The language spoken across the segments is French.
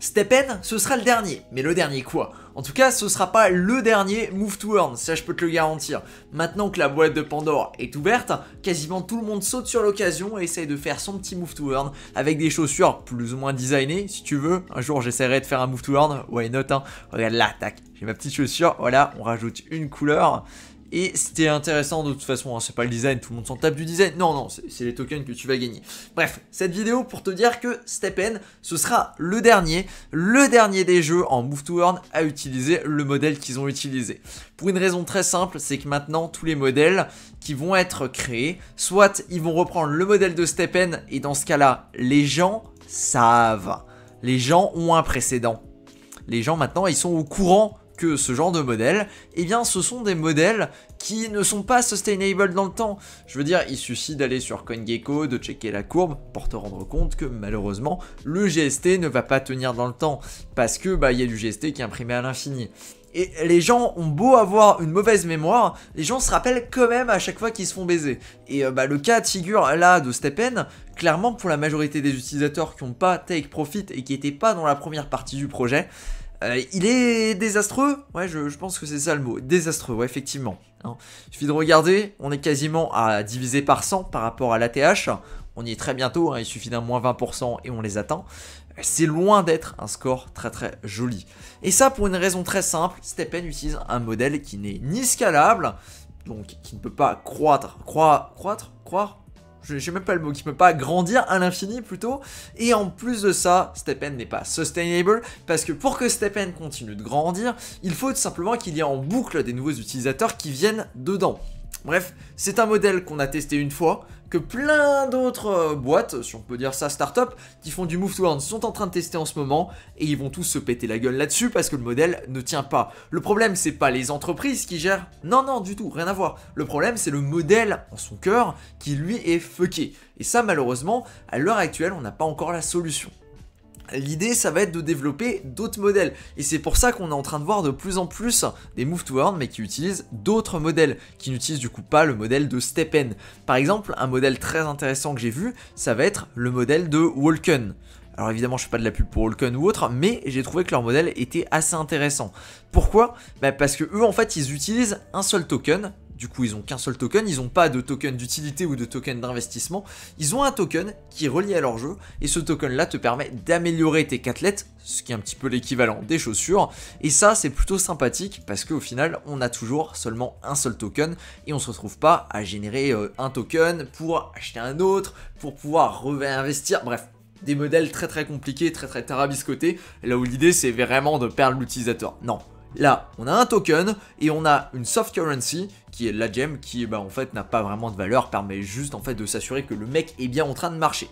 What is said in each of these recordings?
StepN, ce sera le dernier. Mais le dernier quoi? En tout cas, ce sera pas le dernier Move to Earn, ça je peux te le garantir. Maintenant que la boîte de Pandore est ouverte, quasiment tout le monde saute sur l'occasion et essaye de faire son petit Move to Earn avec des chaussures plus ou moins designées, si tu veux. Un jour j'essaierai de faire un Move to Earn, why not hein. Regarde là, tac, j'ai ma petite chaussure, voilà, on rajoute une couleur. Et c'était intéressant de toute façon, hein, c'est pas le design, tout le monde s'en tape du design, non, c'est les tokens que tu vas gagner. Bref, cette vidéo pour te dire que StepN, ce sera le dernier des jeux en Move to Earn à utiliser le modèle qu'ils ont utilisé. Pour une raison très simple, c'est que maintenant tous les modèles qui vont être créés, soit ils vont reprendre le modèle de StepN et dans ce cas-là, les gens savent, les gens ont un précédent. Les gens maintenant, ils sont au courant que ce genre de modèle, eh bien ce sont des modèles qui ne sont pas sustainable dans le temps. Je veux dire, il suffit d'aller sur CoinGecko, de checker la courbe pour te rendre compte que malheureusement le GST ne va pas tenir dans le temps parce que il y a du GST qui est imprimé à l'infini. Et les gens ont beau avoir une mauvaise mémoire, les gens se rappellent quand même à chaque fois qu'ils se font baiser. Et le cas de figure là de StepN, clairement pour la majorité des utilisateurs qui n'ont pas take profit et qui n'étaient pas dans la première partie du projet, il est désastreux, ouais je pense que c'est ça le mot, désastreux, ouais effectivement. Hein. Il suffit de regarder, on est quasiment à diviser par 100 par rapport à l'ATH, on y est très bientôt, hein, il suffit d'un moins 20% et on les atteint. C'est loin d'être un score très très joli. Et ça pour une raison très simple, StepN utilise un modèle qui n'est ni scalable, donc qui ne peut pas croître, je sais même pas le mot, qui ne peut pas grandir à l'infini plutôt. Et en plus de ça, StepN n'est pas sustainable parce que pour que StepN continue de grandir, il faut tout simplement qu'il y ait en boucle des nouveaux utilisateurs qui viennent dedans. Bref, c'est un modèle qu'on a testé une fois, que plein d'autres boîtes, si on peut dire ça, start-up, qui font du Move to Earn sont en train de tester en ce moment, et ils vont tous se péter la gueule là-dessus parce que le modèle ne tient pas. Le problème, c'est pas les entreprises qui gèrent, non, du tout, rien à voir. Le problème, c'est le modèle en son cœur qui, lui, est fucké. Et ça, malheureusement, à l'heure actuelle, on n'a pas encore la solution. L'idée, ça va être de développer d'autres modèles. Et c'est pour ça qu'on est en train de voir de plus en plus des Move to Earn, mais qui utilisent d'autres modèles, qui n'utilisent du coup pas le modèle de StepN. Par exemple, un modèle très intéressant que j'ai vu, ça va être le modèle de Walken. Alors évidemment, je fais pas de la pub pour Walken ou autre, mais j'ai trouvé que leur modèle était assez intéressant. Pourquoi? Parce que eux, en fait, ils utilisent un seul token. Du coup, ils n'ont qu'un seul token, ils n'ont pas de token d'utilité ou de token d'investissement. Ils ont un token qui est relié à leur jeu, et ce token-là te permet d'améliorer tes cathlètes, ce qui est un petit peu l'équivalent des chaussures. Et ça, c'est plutôt sympathique, parce qu'au final, on a toujours seulement un seul token, et on ne se retrouve pas à générer un token pour acheter un autre, pour pouvoir réinvestir, bref. Des modèles très très compliqués, très très tarabiscotés, là où l'idée c'est vraiment de perdre l'utilisateur. Non. Là, on a un token et on a une soft currency qui est la gem qui en fait n'a pas vraiment de valeur, permet juste en fait de s'assurer que le mec est bien en train de marcher.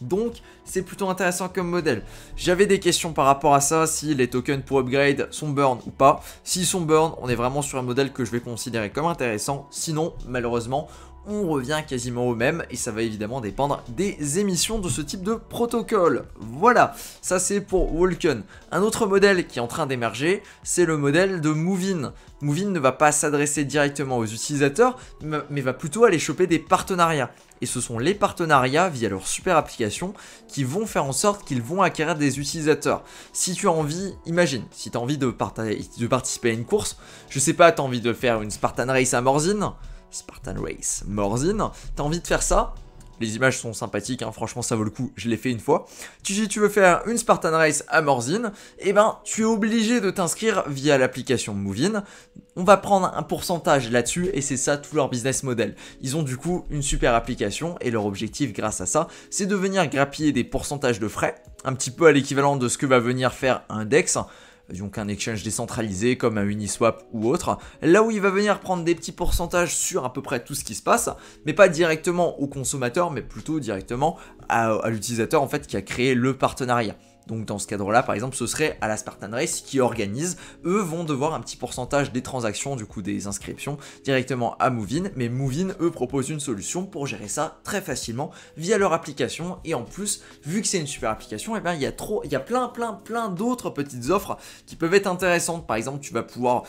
Donc c'est plutôt intéressant comme modèle. J'avais des questions par rapport à ça, si les tokens pour upgrade sont burn ou pas. S'ils sont burn, on est vraiment sur un modèle que je vais considérer comme intéressant. Sinon, malheureusement, on revient quasiment au même et ça va évidemment dépendre des émissions de ce type de protocole. Voilà, ça c'est pour Walken. Un autre modèle qui est en train d'émerger, c'est le modèle de Movin. Movin ne va pas s'adresser directement aux utilisateurs, mais va plutôt aller choper des partenariats. Et ce sont les partenariats via leur super application qui vont faire en sorte qu'ils vont acquérir des utilisateurs. Si tu as envie, imagine, si tu as envie de participer à une course, je sais pas, tu as envie de faire une Spartan Race à Morzine, t'as envie de faire ça, les images sont sympathiques, hein, franchement ça vaut le coup, je l'ai fait une fois. Si tu veux faire une Spartan Race à Morzine, tu es obligé de t'inscrire via l'application Movin. On va prendre un pourcentage là-dessus et c'est ça tout leur business model. Ils ont du coup une super application et leur objectif grâce à ça, c'est de venir grappiller des pourcentages de frais, un petit peu à l'équivalent de ce que va venir faire un DEX. Donc un exchange décentralisé comme un Uniswap ou autre, là où il va venir prendre des petits pourcentages sur à peu près tout ce qui se passe, mais pas directement au consommateur, mais plutôt directement à l'utilisateur en fait qui a créé le partenariat. Donc dans ce cadre-là, par exemple, ce serait à la Spartan Race qui organise. Eux vont devoir un petit pourcentage des transactions, du coup des inscriptions, directement à Movin. Mais Movin, eux, proposent une solution pour gérer ça très facilement via leur application. Et en plus, vu que c'est une super application, il y a plein d'autres petites offres qui peuvent être intéressantes. Par exemple, tu vas pouvoir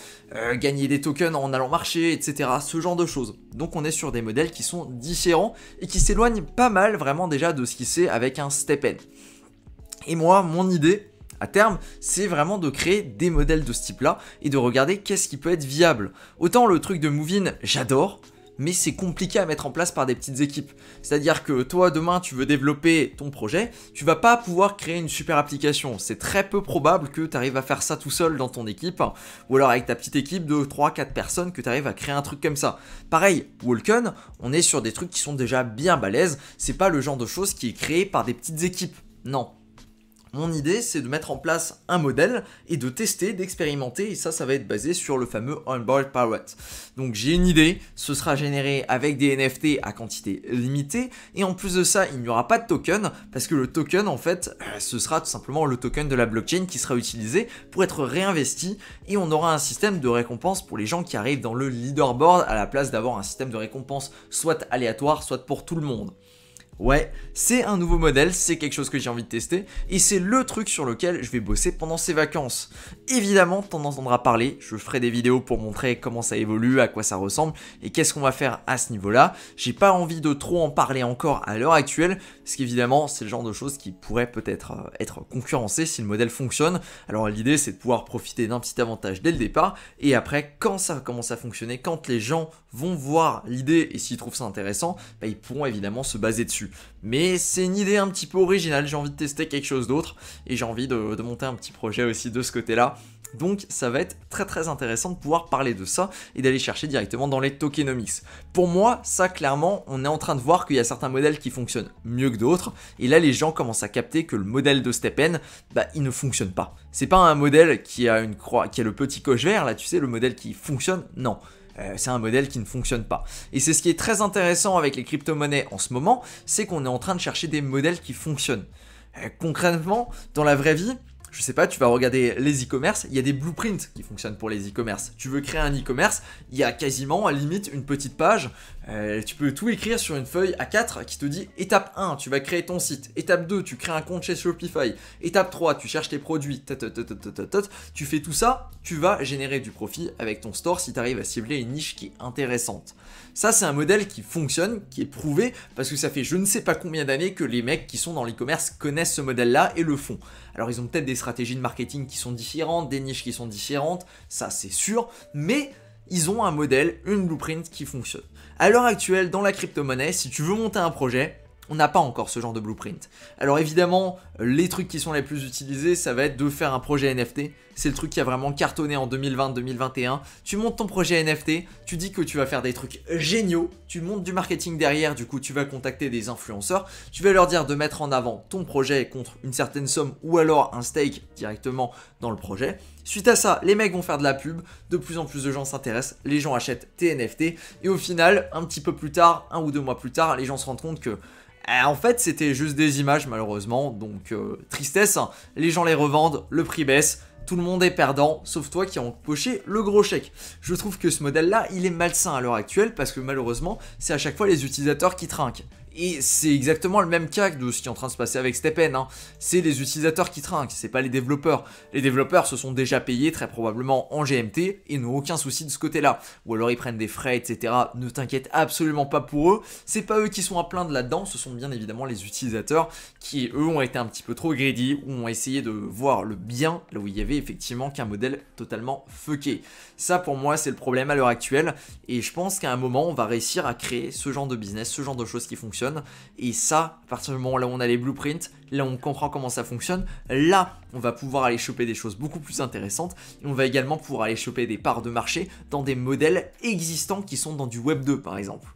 gagner des tokens en allant marcher, etc. Ce genre de choses. Donc on est sur des modèles qui sont différents et qui s'éloignent pas mal vraiment déjà de ce qui c'est avec un StepN. Et moi, mon idée, à terme, c'est vraiment de créer des modèles de ce type-là et de regarder qu'est-ce qui peut être viable. Autant le truc de Movin, j'adore, mais c'est compliqué à mettre en place par des petites équipes. C'est-à-dire que toi, demain, tu veux développer ton projet, tu vas pas pouvoir créer une super application. C'est très peu probable que tu arrives à faire ça tout seul dans ton équipe, ou alors avec ta petite équipe de 3-4 personnes que tu arrives à créer un truc comme ça. Pareil, Walken, on est sur des trucs qui sont déjà bien balèzes, c'est pas le genre de choses qui est créé par des petites équipes. Non. Mon idée, c'est de mettre en place un modèle et de tester, d'expérimenter, et ça va être basé sur le fameux Onboard Pirate. Donc j'ai une idée, ce sera généré avec des NFT à quantité limitée, et en plus de ça, il n'y aura pas de token, parce que le token, en fait, ce sera tout simplement le token de la blockchain qui sera utilisé pour être réinvesti, et on aura un système de récompense pour les gens qui arrivent dans le leaderboard, à la place d'avoir un système de récompense soit aléatoire, soit pour tout le monde. Ouais, c'est un nouveau modèle, c'est quelque chose que j'ai envie de tester, et c'est le truc sur lequel je vais bosser pendant ces vacances. Évidemment, t'en entendras parler, je ferai des vidéos pour montrer comment ça évolue, à quoi ça ressemble, et qu'est-ce qu'on va faire à ce niveau-là. J'ai pas envie de trop en parler encore à l'heure actuelle, parce qu'évidemment, c'est le genre de choses qui pourrait peut-être être concurrencées si le modèle fonctionne. Alors l'idée, c'est de pouvoir profiter d'un petit avantage dès le départ, et après, quand ça commence à fonctionner, quand les gens vont voir l'idée, et s'ils trouvent ça intéressant, bah, ils pourront évidemment se baser dessus. Mais c'est une idée un petit peu originale, j'ai envie de tester quelque chose d'autre et j'ai envie de monter un petit projet aussi de ce côté-là. Donc ça va être très intéressant de pouvoir parler de ça et d'aller chercher directement dans les tokenomics. Pour moi, ça clairement, on est en train de voir qu'il y a certains modèles qui fonctionnent mieux que d'autres. Et là, les gens commencent à capter que le modèle de STEPN, bah, il ne fonctionne pas. C'est pas un modèle qui a une croix, qui a le petit coche vert, là, tu sais, le modèle qui fonctionne, non. C'est un modèle qui ne fonctionne pas. Et c'est ce qui est très intéressant avec les crypto-monnaies en ce moment, c'est qu'on est en train de chercher des modèles qui fonctionnent. Concrètement, dans la vraie vie, je sais pas, tu vas regarder les e-commerce, il y a des blueprints qui fonctionnent pour les e-commerce. Tu veux créer un e-commerce, il y a quasiment à la limite une petite page, tu peux tout écrire sur une feuille A4 qui te dit étape 1, tu vas créer ton site, étape 2, tu crées un compte chez Shopify, étape 3, tu cherches tes produits, tu fais tout ça, tu vas générer du profit avec ton store si tu arrives à cibler une niche qui est intéressante. Ça, c'est un modèle qui fonctionne, qui est prouvé, parce que ça fait je ne sais pas combien d'années que les mecs qui sont dans l'e-commerce connaissent ce modèle-là et le font. Alors, ils ont peut-être des stratégies de marketing qui sont différentes, des niches qui sont différentes, ça c'est sûr, mais ils ont un modèle, une blueprint qui fonctionne. À l'heure actuelle, dans la crypto-monnaie, si tu veux monter un projet, on n'a pas encore ce genre de blueprint. Alors évidemment, les trucs qui sont les plus utilisés, ça va être de faire un projet NFT. C'est le truc qui a vraiment cartonné en 2020-2021. Tu montes ton projet NFT, tu dis que tu vas faire des trucs géniaux, tu montes du marketing derrière, du coup tu vas contacter des influenceurs, tu vas leur dire de mettre en avant ton projet contre une certaine somme ou alors un stake directement dans le projet. Suite à ça, les mecs vont faire de la pub, de plus en plus de gens s'intéressent, les gens achètent tes NFT et au final, un petit peu plus tard, 1 ou 2 mois plus tard, les gens se rendent compte que en fait, c'était juste des images malheureusement, donc tristesse, hein. Les gens les revendent, le prix baisse, tout le monde est perdant, sauf toi qui as empoché le gros chèque. Je trouve que ce modèle-là, il est malsain à l'heure actuelle parce que malheureusement, c'est à chaque fois les utilisateurs qui trinquent. Et c'est exactement le même cas de ce qui est en train de se passer avec STEPN, hein. C'est les utilisateurs qui trinquent, c'est pas les développeurs. Les développeurs se sont déjà payés très probablement en GMT et n'ont aucun souci de ce côté-là. Ou alors ils prennent des frais, etc. Ne t'inquiète absolument pas pour eux. C'est pas eux qui sont à plaindre là-dedans, ce sont bien évidemment les utilisateurs qui, eux, ont été un petit peu trop greedy ou ont essayé de voir le bien là où il y avait effectivement qu'un modèle totalement fucké. Ça, pour moi, c'est le problème à l'heure actuelle. Et je pense qu'à un moment, on va réussir à créer ce genre de business, ce genre de choses qui fonctionnent. Et ça, à partir du moment là où on a les blueprints, là où on comprend comment ça fonctionne, là on va pouvoir aller choper des choses beaucoup plus intéressantes et on va également pouvoir aller choper des parts de marché dans des modèles existants qui sont dans du Web 2 par exemple.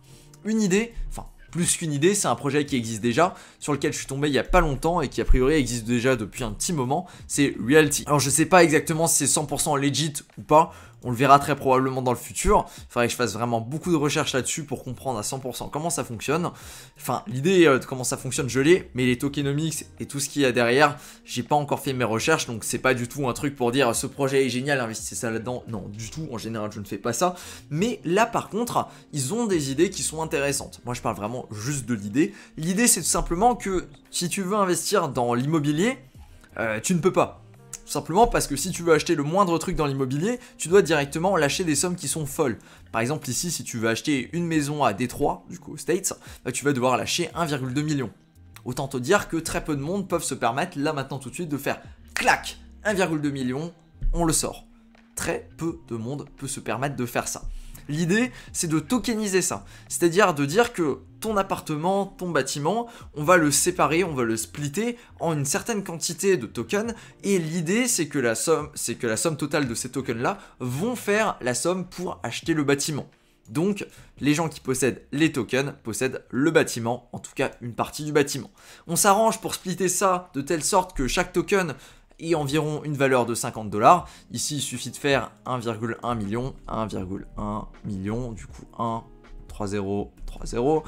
Une idée, enfin plus qu'une idée, c'est un projet qui existe déjà, sur lequel je suis tombé il y a pas longtemps et qui a priori existe déjà depuis un petit moment, c'est Realty. Alors je sais pas exactement si c'est 100% legit ou pas, on le verra très probablement dans le futur. Il faudrait que je fasse vraiment beaucoup de recherches là-dessus pour comprendre à 100% comment ça fonctionne. Enfin, l'idée de comment ça fonctionne, je l'ai, mais les tokenomics et tout ce qu'il y a derrière, j'ai pas encore fait mes recherches, donc c'est pas du tout un truc pour dire ce projet est génial, investissez ça là-dedans. Non, du tout, en général, je ne fais pas ça. Mais là, par contre, ils ont des idées qui sont intéressantes. Moi, je parle vraiment juste de l'idée. L'idée, c'est tout simplement que si tu veux investir dans l'immobilier, tu ne peux pas. Tout simplement parce que si tu veux acheter le moindre truc dans l'immobilier, tu dois directement lâcher des sommes qui sont folles. Par exemple ici, si tu veux acheter une maison à Détroit, du coup aux States, bah, tu vas devoir lâcher 1,2 million. Autant te dire que très peu de monde peuvent se permettre là maintenant tout de suite de faire clac, 1,2 million, on le sort. Très peu de monde peut se permettre de faire ça. L'idée, c'est de tokeniser ça, c'est-à-dire de dire que ton appartement, ton bâtiment, on va le séparer, on va le splitter en une certaine quantité de tokens, et l'idée, c'est que la somme totale de ces tokens-là vont faire la somme pour acheter le bâtiment. Donc, les gens qui possèdent les tokens possèdent le bâtiment, en tout cas une partie du bâtiment. On s'arrange pour splitter ça de telle sorte que chaque token ait environ une valeur de 50 $. Ici, il suffit de faire 1,1 million, 1,1 million, du coup 1, 3 0, 3 0,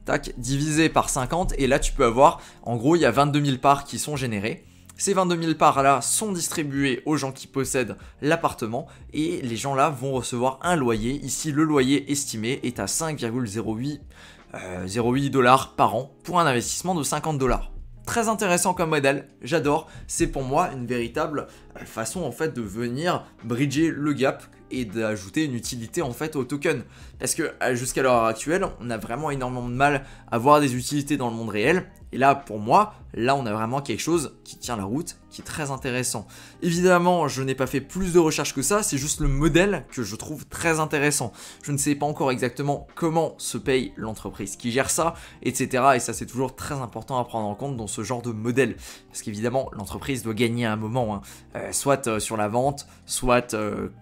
tac, divisé par 50, et là tu peux avoir, en gros, il y a 22 000 parts qui sont générées. Ces 22 000 parts là sont distribuées aux gens qui possèdent l'appartement et les gens là vont recevoir un loyer. Ici, le loyer estimé est à 5,08 $ par an pour un investissement de 50 $. Très intéressant comme modèle, j'adore. C'est pour moi une véritable façon en fait de venir bridger le gap et d'ajouter une utilité en fait au token. Parce que jusqu'à l'heure actuelle, on a vraiment énormément de mal à voir des utilités dans le monde réel. Et là, pour moi, là on a vraiment quelque chose qui tient la route, qui est très intéressant. Évidemment, je n'ai pas fait plus de recherches que ça, c'est juste le modèle que je trouve très intéressant. Je ne sais pas encore exactement comment se paye l'entreprise qui gère ça, etc. Et ça, c'est toujours très important à prendre en compte dans ce genre de modèle. Parce qu'évidemment, l'entreprise doit gagner à un moment, hein. Soit sur la vente, soit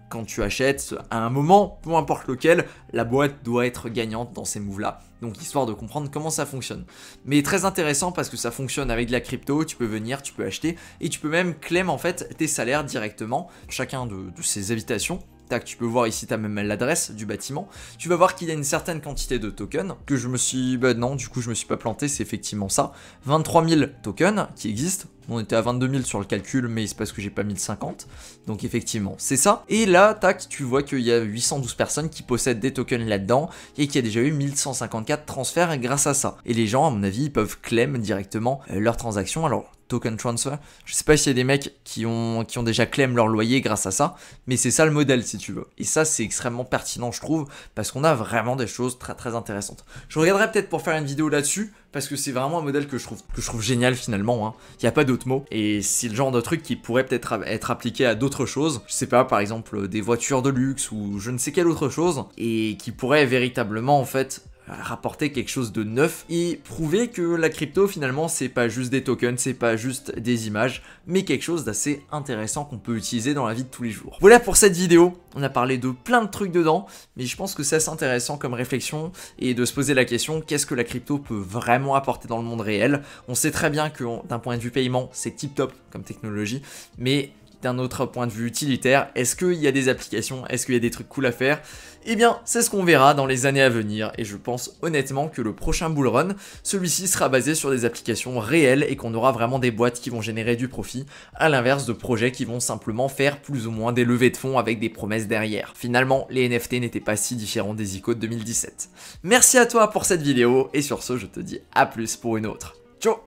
quand tu achètes, à un moment, peu importe lequel, la boîte doit être gagnante dans ces moves-là. Donc histoire de comprendre comment ça fonctionne. Mais très intéressant parce que ça fonctionne avec de la crypto, tu peux venir, tu peux acheter et tu peux même claim en fait tes salaires directement, chacun de ces habitations. Tac, tu peux voir ici, tu as même l'adresse du bâtiment. Tu vas voir qu'il y a une certaine quantité de tokens que je me suis... Bah non, du coup je me suis pas planté, c'est effectivement ça. 23 000 tokens qui existent. On était à 22 000 sur le calcul, mais c'est parce que j'ai pas mis le 50. Donc effectivement, c'est ça. Et là, tac, tu vois qu'il y a 812 personnes qui possèdent des tokens là-dedans et qu'il y a déjà eu 1154 transferts grâce à ça. Et les gens, à mon avis, ils peuvent claim directement leurs transactions. Alors, token transfer, je sais pas s'il y a des mecs qui ont déjà claim leur loyer grâce à ça, mais c'est ça le modèle si tu veux. Et ça, c'est extrêmement pertinent, je trouve, parce qu'on a vraiment des choses très très intéressantes. Je regarderai peut-être pour faire une vidéo là-dessus, parce que c'est vraiment un modèle que je trouve génial finalement, hein. Il n'y a pas d'autre mot, et c'est le genre de truc qui pourrait peut-être être appliqué à d'autres choses, je sais pas, par exemple des voitures de luxe ou je ne sais quelle autre chose, et qui pourrait véritablement en fait rapporter quelque chose de neuf et prouver que la crypto finalement c'est pas juste des tokens, c'est pas juste des images, mais quelque chose d'assez intéressant qu'on peut utiliser dans la vie de tous les jours. Voilà pour cette vidéo, on a parlé de plein de trucs dedans, mais je pense que c'est assez intéressant comme réflexion et de se poser la question, qu'est-ce que la crypto peut vraiment apporter dans le monde réel? On sait très bien que d'un point de vue paiement, c'est tip top comme technologie, mais d'un autre point de vue utilitaire, est-ce qu'il y a des applications, est-ce qu'il y a des trucs cool à faire? Eh bien, c'est ce qu'on verra dans les années à venir, et je pense honnêtement que le prochain bull run, celui-ci sera basé sur des applications réelles et qu'on aura vraiment des boîtes qui vont générer du profit, à l'inverse de projets qui vont simplement faire plus ou moins des levées de fonds avec des promesses derrière. Finalement, les NFT n'étaient pas si différents des ICO de 2017. Merci à toi pour cette vidéo, et sur ce, je te dis à plus pour une autre. Ciao!